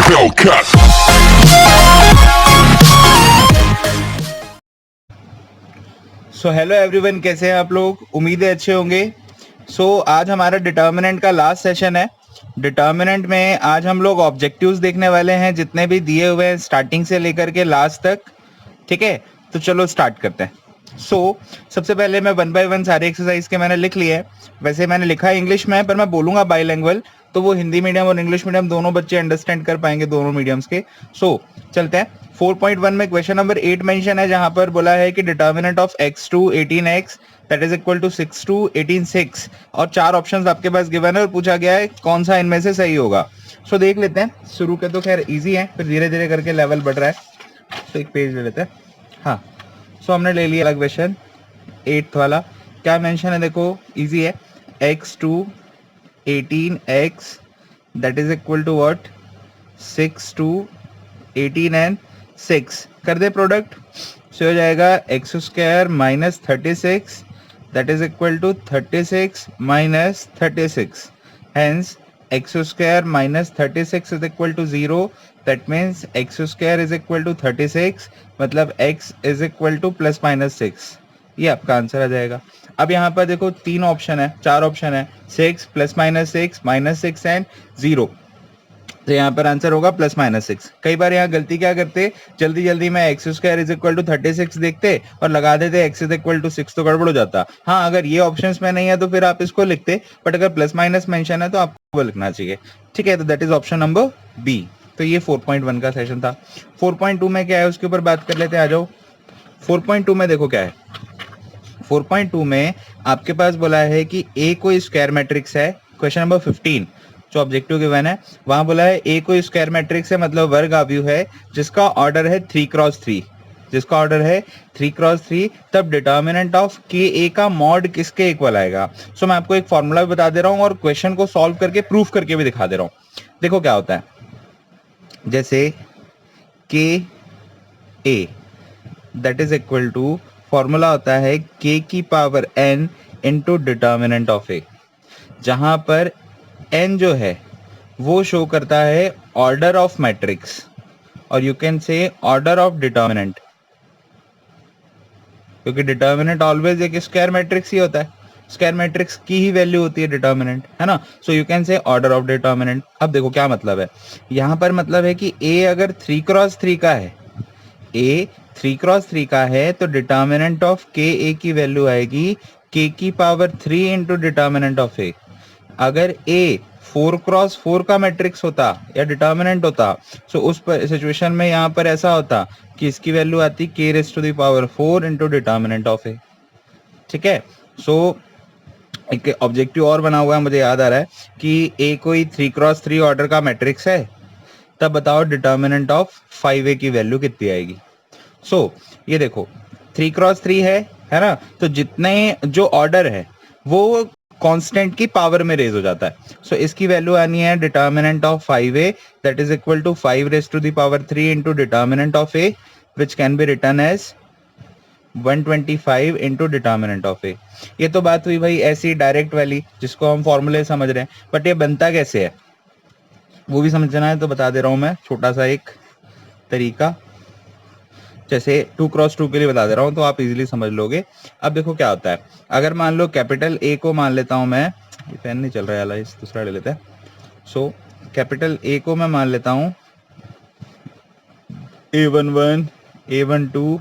Hellcat. So hello everyone, कैसे हैं आप लोग? उम्मीद है अच्छे होंगे। आज हमारा डिटर्मिनेंट का लास्ट सेशन है। डिटर्मिनेंट में आज हम लोग ऑब्जेक्टिव्स देखने वाले हैं, जितने भी दिए हुए हैं स्टार्टिंग से लेकर के लास्ट तक। ठीक है, तो चलो स्टार्ट करते हैं। सबसे पहले मैं 1 बाय 1 सारे एक्सरसाइज के मैंने लिख लिए हैं। वैसे मैंने लिखा है इंग्लिश में, पर मैं बोलूंगा बाईलैंग्वेज, तो वो हिंदी मीडियम और इंग्लिश मीडियम दोनों बच्चे अंडरस्टैंड कर पाएंगे, दोनों मीडियम्स के। चलते हैं। 4.1 में क्वेश्चन नंबर 8 मेंशन है, जहां पर बोला है कि determinant of x2 18x that is equal to 6 2 18 6, और 4 ऑप्शंस आपके पास गिवन है और पूछा गया है कौन सा इनमें से सही होगा। देख लेते हैं। शुरू के तो खैर इजी है, फिर धीरे धीरे करके लेवल बढ़ रहा है। एक पेज ले लेते हैं। हाँ, हमने ले लिया अगला क्वेश्चन 8th वाला। क्या मेंशन है देखो, इजी है। x2 18x that is equal to what, 6 2 18 and 6 कर दे प्रोडक्ट। हो जाएगा X square minus 36 that is equal to 36 minus 36। Hence X square minus 36 is equal to 0। That means X square is equal to 36, मतलब x is equal to plus minus 6। ये आपका answer आ जाएगा। अब यहाँ पर देखो 4 ऑप्शन है, 6 प्लस माइनस 6 माइनस 6 एंड 0। तो यहाँ पर आंसर होगा प्लस माइनस 6। कई बार यहाँ गलती क्या करते, जल्दी जल्दी में X square is equal to 36 देखते और लगा देते एक्स इज इक्वल टू 6, तो गड़बड़ हो जाता। हाँ, अगर ये ऑप्शंस में नहीं है तो फिर आप इसको लिखते, बट अगर प्लस माइनस मेंशन है तो आपको वो लिखना चाहिए। ठीक है, तो that is option number B. तो ये 4.1 का सेशन था। 4.2 में क्या है उसके ऊपर बात कर लेते हैं, आ जाओ। 4.2 में देखो क्या है। 4.2 में आपके पास बोला है कि ए कोई स्क्वायर मैट्रिक्स है। क्वेश्चन नंबर 15 जो ऑब्जेक्टिव गिवन है, वहां बोला है ए कोई स्क्वायर मैट्रिक्स है, मतलब वर्ग आव्यूह है जिसका ऑर्डर है 3x3, जिसका ऑर्डर है 3x3। तब डिटर्मिनेंट ऑफ के ए का मॉड किसके इक्वल आएगा। मैं आपको एक फॉर्मूला भी बता दे रहा हूँ और क्वेश्चन को सॉल्व करके प्रूफ करके भी दिखा दे रहा हूँ। देखो क्या होता है, जैसे के A that is equal to, formula होता है k की power n into determinant of A, जहां पर n जो है वो शो करता है ऑर्डर ऑफ मैट्रिक्स, और you can say order of determinant, क्योंकि डिटर्मिनेंट ऑलवेज एक स्क्वायर मैट्रिक्स ही होता है। स्क्वायर मैट्रिक्स की ही वैल्यू होती है डिटर्मिनेंट, है ना। You can say order of determinant. अब देखो क्या मतलब है, यहाँ पर मतलब है कि a अगर 3x3 का है, a 3x3 का है, तो डिटर्मिनेंट ऑफ के ए की वैल्यू आएगी k की पावर 3 इंटू डिटर्मिनेंट ऑफ ए। अगर a 4x4 का मैट्रिक्स होता या डिटर्मिनेंट होता, उस सिचुएशन में यहाँ पर ऐसा होता कि इसकी वैल्यू आती k raise to the power 4 into determinant of A. ठीक है, एक ऑब्जेक्टिव और बना हुआ है, मुझे याद आ रहा है कि a कोई 3x3 ऑर्डर का मैट्रिक्स है, तब बताओ डिटर्मिनेंट ऑफ 5a की वैल्यू कितनी आएगी। ये देखो 3x3 है ना, तो जितने जो ऑर्डर है वो कांस्टेंट की पावर में रेज हो जाता है। इसकी वैल्यू आनी है determinant of 5a that is equal to 5 raise to the power 3 into determinant of a, which can be written as 125 into determinant of a। ये तो बात हुई भाई ऐसी डायरेक्ट वाली, जिसको हम फॉर्मूले समझ रहे हैं, बट ये बनता कैसे है वो भी समझना है, तो बता दे रहा हूं मैं छोटा सा एक तरीका। जैसे 2x2 के लिए बता दे रहा हूं, तो आप इजीली समझ लोगे। अब देखो क्या होता है, अगर मान लो कैपिटल ए को मान लेता हूं मैं, ये पेन नहीं चल रहा है, इस दूसरा ले लेते हैं। कैपिटल ए को मैं मान लेता हूं A11 A12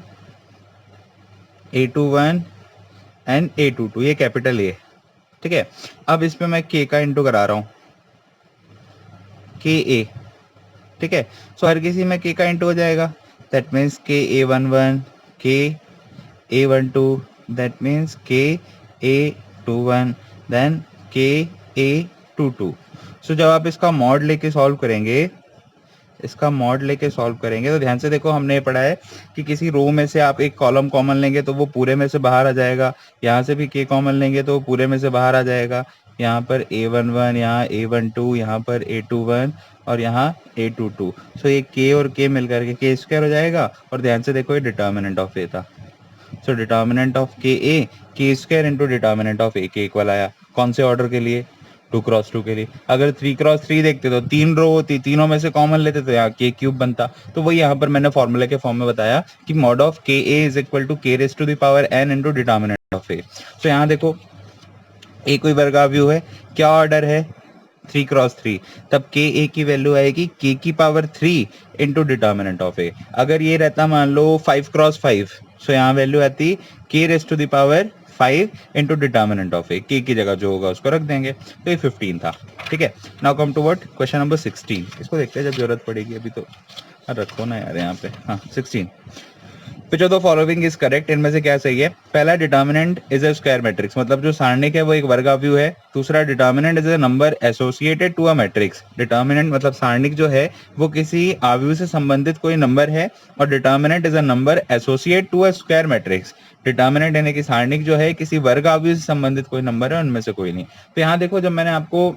A21 and A22, ये कैपिटल ए। ठीक है, अब इस पे मैं k का इंटू करा रहा हूं, के ए। ठीक है, हर किसी में k का इंटू हो जाएगा, that means k A11 k A12 that means k A21 then k A22। जब आप इसका मॉड लेके सॉल्व करेंगे, तो ध्यान से देखो, हमने पढ़ा है कि किसी रो में से आप एक कॉलम कॉमन लेंगे तो वो पूरे में से बाहर आ जाएगा, यहाँ से भी k कॉमन लेंगे तो वो पूरे में से बाहर आ जाएगा। यहाँ पर A11, यहाँ A12, यहाँ पर A21 और यहाँ A22। ये k और k मिलकर के k स्क्वायर हो जाएगा, और ध्यान से देखो ये डिटर्मिनेंट ऑफ a था। डिटर्मिनेंट ऑफ के स्क्वायर इंटू डिटर्मिनेंट ऑफ ए के इक्वल आया। कौन से ऑर्डर के लिए, 2x2 के लिए। अगर 3x3 देखते तो 3 रो होती, तीनों में से कॉमन लेते तो यहाँ k क्यूब बनता। तो वही यहाँ पर मैंने फॉर्मूला के फॉर्म में बताया कि mod of ka is equal to k raise to the power n into determinant of a। तो यहाँ देखो a कोई वर्गाव्यू है, क्या ऑर्डर है 3x3, तब k a की वैल्यू आएगी k की power 3 into determinant of a। अगर ये रहता मान लो 5x5, सो यहाँ वैल्यू आती k raise to the power 5 into determinant of a, k की जगह जो होगा उसको रख देंगे। तो ये 15 था, ठीक है। Now come to what question number 16। इसको देखते हैं जब जरूरत पड़ेगी, अभी तो रखो ना यार यहाँ पे। हाँ 16, which of the following is correct, इनमें से क्या सही है। पहला determinant is a square matrix, मतलब जो सारणिक है वो एक वर्गाव्यू है। दूसरा determinant is a number associated to a matrix, determinant मतलब सारणिक जो है वो किसी आव्यूह से संबंधित कोई नंबर है, और determinant is a number associate to a square matrix, determinant यानी कि सारणिक जो है किसी वर्ग आव्यूह से संबंधित कोई नंबर है, उनमें से कोई नहीं। तो यहाँ देखो जब मैंने आपको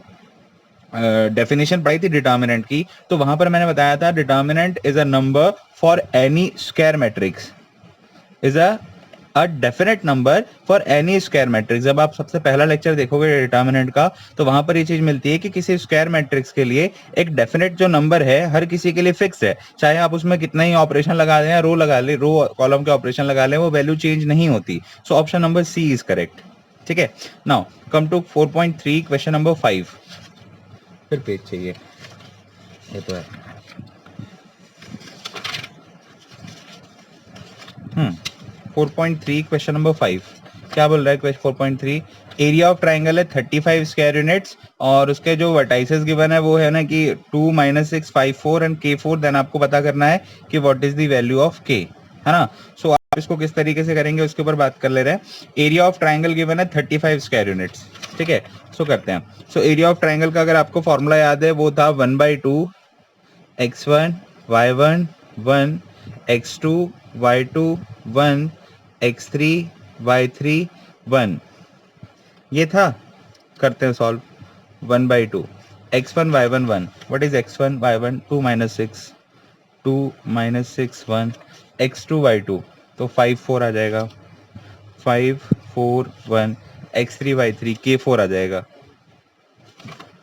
डेफिनेशन पढ़ी थी डिटर्मिनेंट की, तो वहां पर मैंने बताया था determinant is a number for N E square matrix, is a definite number for N E square matrix. जब आप सबसे पहला लेक्चर देखोगे डिटर्मिनेंट का, तो वहां पर ये चीज मिलती है कि किसी स्क्वायर मैट्रिक्स के लिए एक डेफिनेट जो नंबर है हर किसी के लिए फिक्स है, चाहे आप उसमें कितना ही ऑपरेशन लगा दें, रो लगा ले, रो कॉलम के ऑपरेशन लगा लें, वो वैल्यू चेंज नहीं होती। So option number C is correct, ठीक है। Now come to 4.3 question number 5। फिर पेज चाहिए, ये तो है। 4.3 क्वेश्चन नंबर 5 क्या बोल रहा है क्वेश्चन 4.3, एरिया ऑफ ट्राइंगल है 35 स्क्वायर यूनिट्स, और उसके जो वर्टाइसेस गिवन है वो है ना कि 2 -6 5 4 एंड k4। देन आपको पता करना है कि what is the value of k, है ना। सो आप इसको किस तरीके से करेंगे उसके ऊपर बात कर ले रहे हैं। एरिया ऑफ ट्राइंगल गिवन है 35 स्क्वायर यूनिट्स, ठीक है। सो करते हैं। सो एरिया ऑफ ट्राइंगल का अगर आपको फॉर्मूला याद है वो था 1/2 x1 y1 1 x2 y2 1 x3 y3 1, ये था। करते हैं solve. 1/2 x1 y1 1, what is x1 y1 2 - 6 2 - 6 1 x2 y2, तो 5 4 आ जाएगा, 5 4 1 x3 y3 k4 आ जाएगा,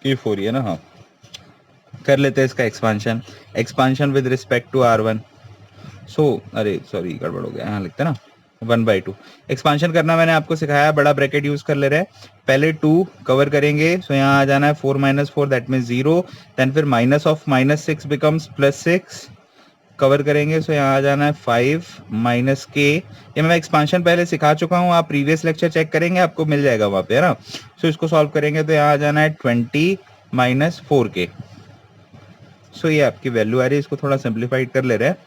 k4 ही है ना। हाँ कर लेते हैं इसका expansion, expansion with respect to r1। So अरे सॉरी गड़बड़ हो गया, यहाँ लिखते ना 1/2। एक्सपांशन करना मैंने आपको सिखाया, बड़ा ब्रैकेट यूज कर ले रहे हैं। पहले 2 कवर करेंगे, सो यहाँ आ जाना है 4 - 4 दैट मीन 0, देन फिर माइनस ऑफ -6 बिकम्स +6, कवर करेंगे, सो यहाँ आ जाना है 5 माइनस k। ये मैं एक्सपांशन पहले सिखा चुका हूँ, आप प्रीवियस लेक्चर चेक करेंगे आपको मिल जाएगा वहाँ पे, है ना। सो इसको सॉल्व करेंगे तो यहाँ आ जाना है 20 - 4k। सो ये आपकी वैल्यू आ रही है, इसको थोड़ा सिंप्लीफाइड कर ले रहे हैं।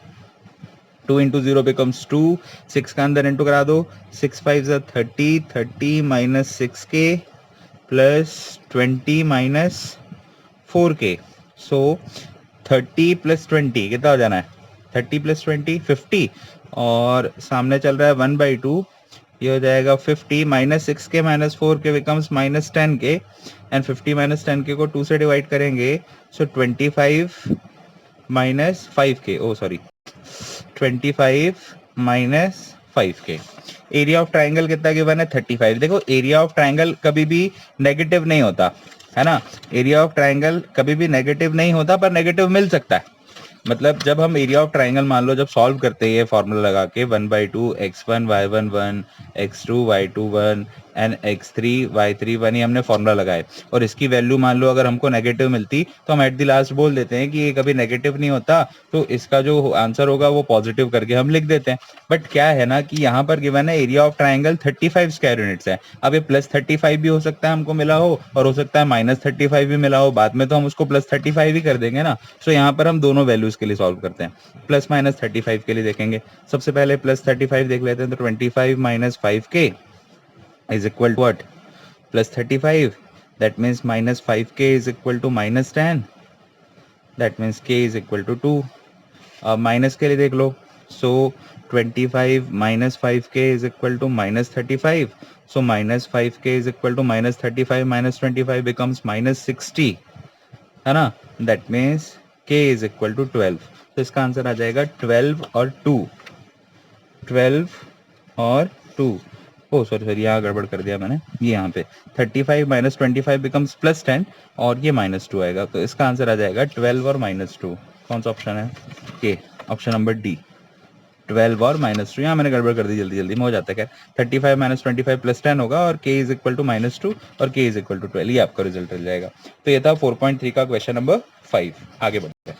2 × 0 becomes 2, 6 का अंदर इंटू करा दो, 6 5 30, 30 - 6k प्लस 20 - 4k। सो 30 + 20 कितना हो जाना है, 30 + 20 50, और सामने चल रहा है 1/2, ये हो जाएगा 50 - 6k - 4k becomes -10k, and 50 - 10k को 2 से डिवाइड करेंगे, so 25 - 5k, oh sorry 25 - 5k। Area of triangle कितना गिवन है 35। देखो एरिया ऑफ ट्राइंगल कभी भी नेगेटिव नहीं होता, है ना। एरिया ऑफ ट्राइंगल कभी भी नेगेटिव नहीं होता, पर नेगेटिव मिल सकता है। मतलब जब हम एरिया ऑफ ट्राइंगल मान लो जब सॉल्व करते हैं फॉर्मूला लगा के 1/2 x1 y1 1 x2 y2 1 and x3 y3 1, ही हमने फॉर्मूला लगाए, और इसकी वैल्यू मान लो अगर हमको नेगेटिव मिलती तो हम एट द लास्ट बोल देते हैं कि ये कभी नेगेटिव नहीं होता, तो इसका जो आंसर होगा वो पॉजिटिव करके हम लिख देते हैं। बट क्या है ना कि यहाँ पर गिवन है area of triangle 35 square units है। अब ये +35 भी हो सकता है हमको मिला हो, और हो सकता है -35 भी मिला हो, बाद में तो हम उसको +35 ही कर देंगे ना। सो यहाँ पर हम दोनों वैल्यूज के लिए सॉल्व करते हैं। +-35 के लिए देखेंगे, सबसे पहले +35 देख लेते हैं, तो 25 - 5k is equal to what, +35, that means -5k is equal to -10, that means k is equal to 2। अब माइनस के लिए देख लो, सो 25 - 5k is equal to -35, so -5k is equal to -35 - 25 becomes -60, है ना। that means k is equal to 12। तो इसका answer आ जाएगा 12 और 2, 12 और 2। ओ सॉरी सॉरी, यहाँ गड़बड़ कर दिया मैंने, ये यहाँ पे 35 माइनस 25 बिकम्स प्लस 10 और ये -2 आएगा, तो इसका आंसर आ जाएगा 12 और -2। कौन सा ऑप्शन है? के, ऑप्शन नंबर डी, 12 और -2। यहाँ मैंने गड़बड़ कर दी, जल्दी जल्दी में हो जाता है। क्या 35 माइनस 25 प्लस 10 होगा और k इज इक्वल टू -2 और k इज इक्वल टू 12, ये आपका रिजल्ट मिल जाएगा। तो ये था 4.3 का क्वेश्चन नंबर 5। आगे बढ़ते हैं,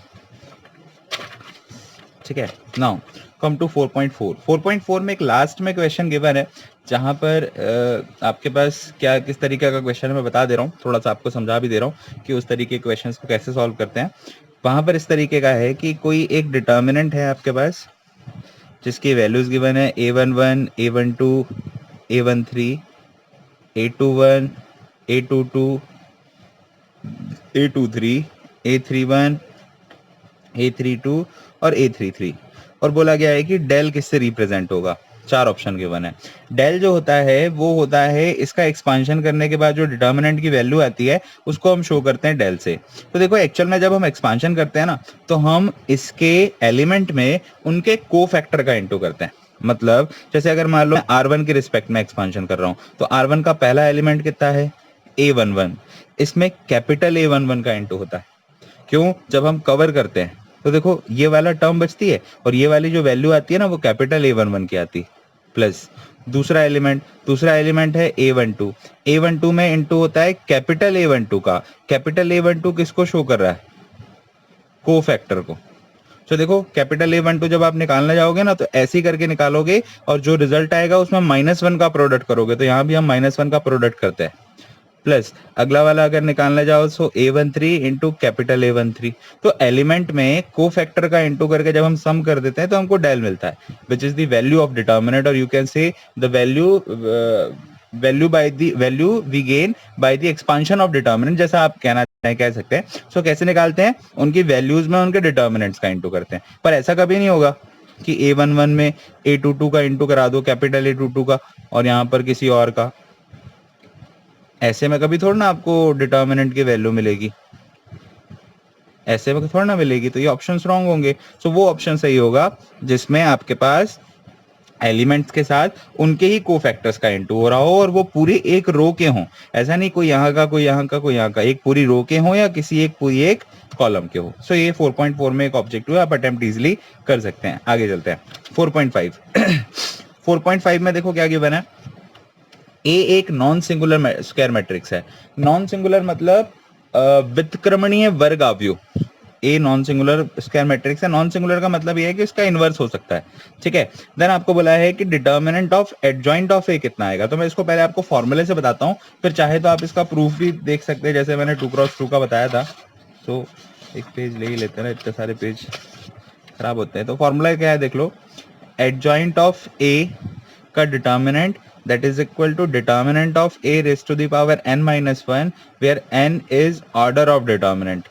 ठीक है। Now come to 4.4। 4.4 में एक लास्ट में क्वेश्चन गिवन है, जहां पर आपके पास क्या किस तरीके का क्वेश्चन है मैं बता दे रहा हूँ, थोड़ा सा आपको समझा भी दे रहा हूँ कि उस तरीके के क्वेश्चन को कैसे सॉल्व करते हैं। वहां पर इस तरीके का है कि कोई एक डिटर्मिनेंट है आपके पास जिसकी वैल्यूज गिवन है a11, a12, a13, a21, a22, a23, a31, a32 और a33, और बोला गया है कि डेल किससे रिप्रेजेंट होगा। 4 ऑप्शन गिवन है। डेल जो होता है वो होता है इसका एक्सपांशन करने के बाद जो डिटर्मिनेंट की वैल्यू आती है उसको हम शो करते हैं डेल से। तो देखो एक्चुअल में जब हम एक्सपांशन करते हैं ना, तो हम इसके एलिमेंट में उनके कोफैक्टर का इंटू करते हैं। मतलब जैसे अगर मान लो R1 के रिस्पेक्ट में एक्सपांशन कर रहा हूं, तो R1 का पहला एलिमेंट कितना है? A11, इसमें कैपिटल A11 का इंटू होता है। क्यों? जब हम कवर करते हैं तो देखो ये वाला टर्म बचती है और ये वाली जो वैल्यू आती है ना वो कैपिटल A11 की आती है, प्लस दूसरा एलिमेंट है A12। A12 में इंटू होता है कैपिटल A12 का। कैपिटल A12 किसको शो कर रहा है? कोफैक्टर को। तो देखो कैपिटल A12 जब आप निकालने जाओगे ना, तो ऐसे ही करके निकालोगे और जो रिजल्ट आएगा उसमें -1 का प्रोडक्ट करोगे, तो यहाँ भी हम -1 का प्रोडक्ट करते हैं। प्लस अगला वाला अगर निकालने जाओ तो A13 इंटू कैपिटल A13। तो एलिमेंट में कोफैक्टर का इंटू करके जब हम सम कर देते हैं तो हमको डेल मिलता है, which is the value of determinant, और you can say the value we gain by the expansion of determinant, जैसा आप कह सकते हैं। सो कैसे निकालते हैं? उनकी वैल्यूज में उनके डिटर्मिनेंट्स का इंटू करते हैं। पर ऐसा कभी नहीं होगा कि A11 में A22 का इंटू करा दो, कैपिटल A22 का, और यहाँ पर किसी और का। ऐसे में कभी थोड़ा ना आपको डिटर्मिनेंट की वैल्यू मिलेगी, ऐसे में थोड़ा ना मिलेगी, तो ये ऑप्शंस रॉन्ग होंगे। सो वो ऑप्शन सही होगा जिसमें आपके पास एलिमेंट्स के साथ उनके ही कोफैक्टर्स का इंटू हो रहा हो और वो पूरे एक रो के हों। ऐसा नहीं कोई यहाँ का, कोई यहाँ का, कोई यहाँ का, एक पूरी रो के हों या किसी एक पूरी एक कॉलम के हो। सो ये 4.4 में एक ऑब्जेक्टिव है, आप अटेम्प्ट इजिली कर सकते हैं। आगे चलते हैं 4.5। 4.5 में देखो क्या गिवन है। ए एक नॉन सिंगुलर स्क्वायर मैट्रिक्स है। नॉन सिंगुलर मतलब व्युत्क्रमणीय वर्ग आव्यूह। A non singular square matrix है। नॉन सिंगुलर का मतलब ये है कि इसका इनवर्स हो सकता है, ठीक है। देन आपको बोला है कि डिटर्मिनेंट ऑफ एडजॉइंट ऑफ ए कितना आएगा। तो मैं इसको पहले आपको फॉर्मूले से बताता हूँ, फिर चाहे तो आप इसका प्रूफ भी देख सकते हैं, जैसे मैंने 2x2 का बताया था। तो एक पेज ले ही लेते हैं ना, इतने सारे पेज खराब होते हैं। तो फॉर्मूला क्या है देख लो। एडजॉइंट ऑफ ए का determinant that is equal to determinant of a raised to the power n minus 1 where n is order of determinant।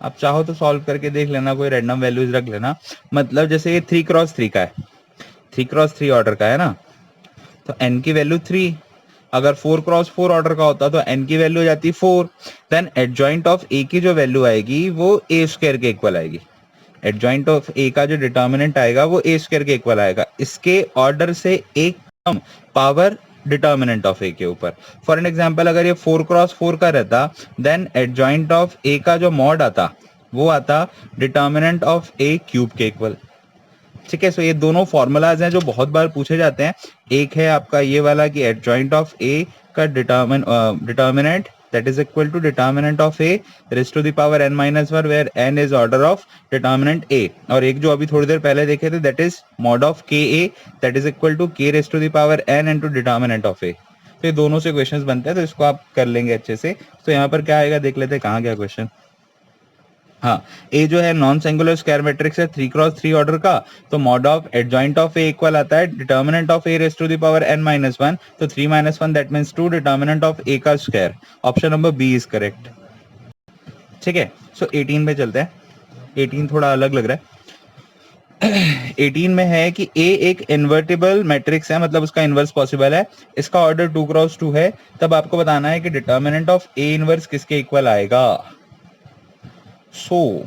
आप चाहो तो सॉल्व करके देख लेना, कोई रैंडम वैल्यूज रख लेना। मतलब जैसे ये 3x3 का है, 3x3 ऑर्डर का है ना, तो n की वैल्यू 3। अगर 4x4 ऑर्डर का होता तो n की वैल्यू हो जाती 4। देन एडजॉइंट ऑफ a की जो वैल्यू आएगी वो a स्क्वायर के इक्वल आएगी। एडजॉइंट ऑफ ए का जो डिटर्मिनेंट आएगा वो ए स्क्वायर के इक्वल आएगा। इसके ऑर्डर से एक कम पावर डिटर्मिनेंट ऑफ ए के ऊपर। फॉर एन एग्जांपल अगर ये 4x4 का रहता, देन एडजॉइंट ऑफ ए का जो मॉड आता वो आता डिटर्मिनेंट ऑफ ए क्यूब के इक्वल, ठीक है। सो ये दोनों फॉर्मूलाज हैं जो बहुत बार पूछे जाते हैं। एक है आपका ये वाला कि एडजॉइंट ऑफ ए का determinant that is equal to determinant of a raised to the power n minus 1 where n is order of determinant a, और एक जो अभी थोड़ी देर पहले देखे थे that is mod of ka that is equal to k raised to the power n into determinant of a। तो ये दोनों से क्वेश्चंस बनते हैं, तो इसको आप कर लेंगे अच्छे से। तो यहाँ पर क्या आएगा देख लेते हैं, कहाँ गया क्वेश्चन। हाँ, ए जो है नॉन सिंगुलर स्क्वायर मैट्रिक्स है 3x3 ऑर्डर का, तो mod of adjoint of A equal आता है determinant of A raise to the power n minus 1, तो 3 minus 1 that means 2 determinant of A का square. Option number B is correct, ठीक है। सो 18 पे चलते हैं। 18 थोड़ा अलग लग रहा है। 18 में है कि ए एक इन्वर्टिबल मैट्रिक्स है, मतलब उसका इनवर्स पॉसिबल है। इसका ऑर्डर 2x2 है। तब आपको बताना है कि डिटर्मिनेंट ऑफ ए इनवर्स किसके इक्वल आएगा। सो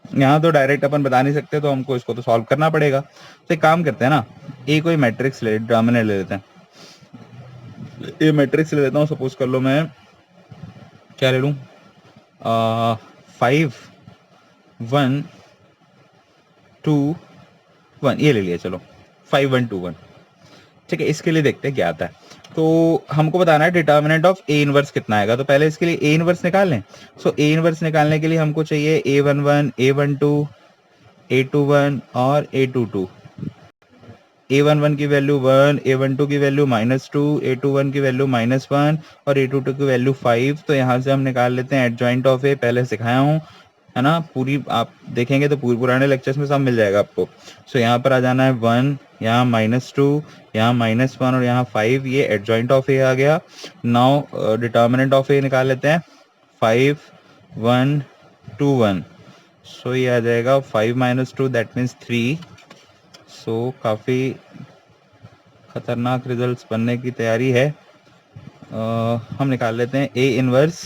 यहाँ तो डायरेक्ट अपन बता नहीं सकते, तो हमको इसको तो सॉल्व करना पड़ेगा। तो एक काम करते हैं ना, ए कोई मैट्रिक्स ले, डिटर्मिनेंट ले लेते हैं। ए मैट्रिक्स ले लेता हूँ। सपोज कर लो मैं क्या ले लूँ, 5 1 2 1, ये ले लिया। चलो 5 1 2 1, ठीक है। इसके लिए देखते हैं क्या आता है। तो हमको बताना है डिटर्मिनेंट ऑफ ए इनवर्स कितना आएगा। तो पहले इसके लिए ए इनवर्स निकाल लें। सो ए इनवर्स निकालने के लिए हमको चाहिए A11 A12 A21 और A22। A11 की वैल्यू 1, A12 की वैल्यू -2, A21 की वैल्यू -1 और A22 की वैल्यू 5। तो यहाँ से हम निकाल लेते हैं एडजॉइंट ऑफ ए, पहले सिखाया हूँ, है ना। पूरी आप देखेंगे तो पूरी पुराने लेक्चर्स में सब मिल जाएगा आपको। सो यहाँ पर आ जाना है 1, यहाँ -2, यहाँ -1 और यहाँ 5। ये एडजॉइंट ऑफ ए आ गया। नाउ डिटर्मिनेंट ऑफ ए निकाल लेते हैं। 5 1 2 1, सो ये आ जाएगा 5 - 2 दैट मीन्स 3। सो काफ़ी खतरनाक रिजल्ट्स बनने की तैयारी है। हम निकाल लेते हैं ए इनवर्स।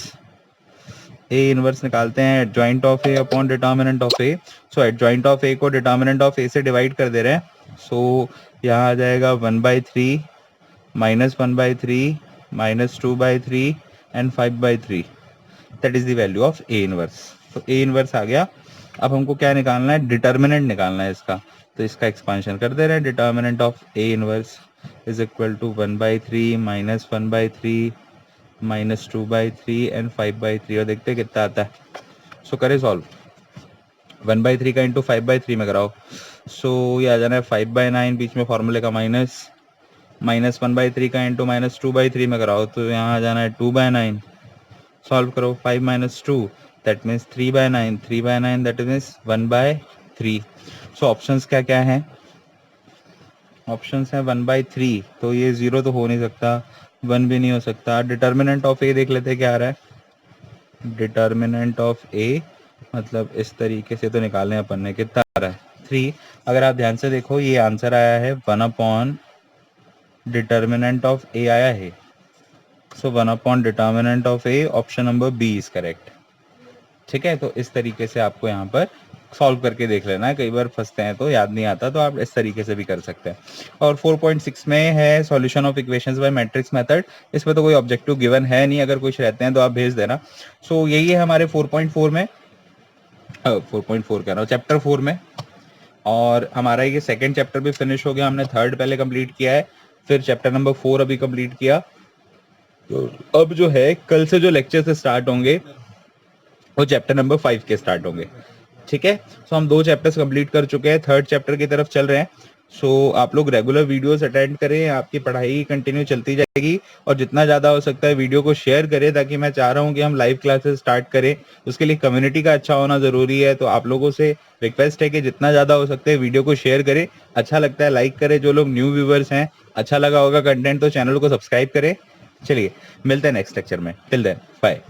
ए इनवर्स निकालते हैं adjoint of A upon determinant of A. So adjoint of A को डिटर्मिनेंट ऑफ ए से डिवाइड कर दे रहे हैं। सो यहाँ आ जाएगा 1/3 -1/3 -2/3 and 5/3। That is the value of A inverse. तो ए इनवर्स आ गया। अब हमको क्या निकालना है, डिटर्मिनेंट निकालना है इसका। तो इसका एक्सपांशन कर दे रहे हैं। Determinant of A inverse is equal to 1/3 -1/3 -2/3 and 5/3। और देखते हैं कितना आता है। सो करें सॉल्व। 1/3 का इंटू 5/3 में कराओ। सो ये आ जाना है 5/9, बीच में फॉर्मूले का माइनस। -1/3 का इंटू -2/3 में कराओ तो यहाँ आ जाना है 2/9। सॉल्व करो। 5 - 2 that means 3/9, 3/9 that means 1/3। So options क्या क्या हैं, ऑप्शंस हैं 1/3, तो ये 0 तो हो नहीं सकता, 1 भी नहीं हो सकता। डिटर्मिनेंट ऑफ ए देख लेते हैं क्या आ रहा है। डिटर्मिनेंट ऑफ ए मतलब इस तरीके से तो निकालने अपन ने, कितना आ रहा है 3। अगर आप ध्यान से देखो ये आंसर आया है 1/, डिटर्मिनेंट ऑफ ए आया है। So 1/, determinant of A, option number B is correct. ठीक है, तो इस तरीके से आपको यहाँ पर सॉल्व करके देख लेना है। कई बार फंसते हैं तो याद नहीं आता, तो आप इस तरीके से भी कर सकते हैं। और 4.6 में है solution of equations bye matrix method. इसमें तो कोई ऑब्जेक्टिव गिवन है नहीं, अगर कुछ रहते हैं तो आप भेज देना। सो यही है हमारे 4.4 में, 4.4 कह रहा हूँ, चैप्टर 4 में। और हमारा ये सेकेंड चैप्टर भी फिनिश हो गया। हमने थर्ड पहले कंप्लीट किया है, फिर चैप्टर नंबर 4 अभी कंप्लीट किया। तो अब जो है कल से जो लेक्चर से स्टार्ट होंगे वो चैप्टर नंबर 5 के स्टार्ट होंगे। ठीक है, सो हम 2 चैप्टर्स कंप्लीट कर चुके हैं, थर्ड चैप्टर की तरफ चल रहे हैं। सो आप लोग रेगुलर वीडियोस अटेंड करें, आपकी पढ़ाई कंटिन्यू चलती जाएगी। और जितना ज़्यादा हो सकता है वीडियो को शेयर करें, ताकि मैं चाह रहा हूँ कि हम लाइव क्लासेस स्टार्ट करें। उसके लिए कम्युनिटी का अच्छा होना ज़रूरी है। तो आप लोगों से रिक्वेस्ट है कि जितना ज़्यादा हो सकता है वीडियो को शेयर करें। अच्छा लगता है लाइक करें। जो लोग न्यू व्यूवर्स हैं, अच्छा लगा होगा कंटेंट तो चैनल को सब्सक्राइब करें। चलिए मिलते हैं नेक्स्ट लेक्चर में। Till then bye.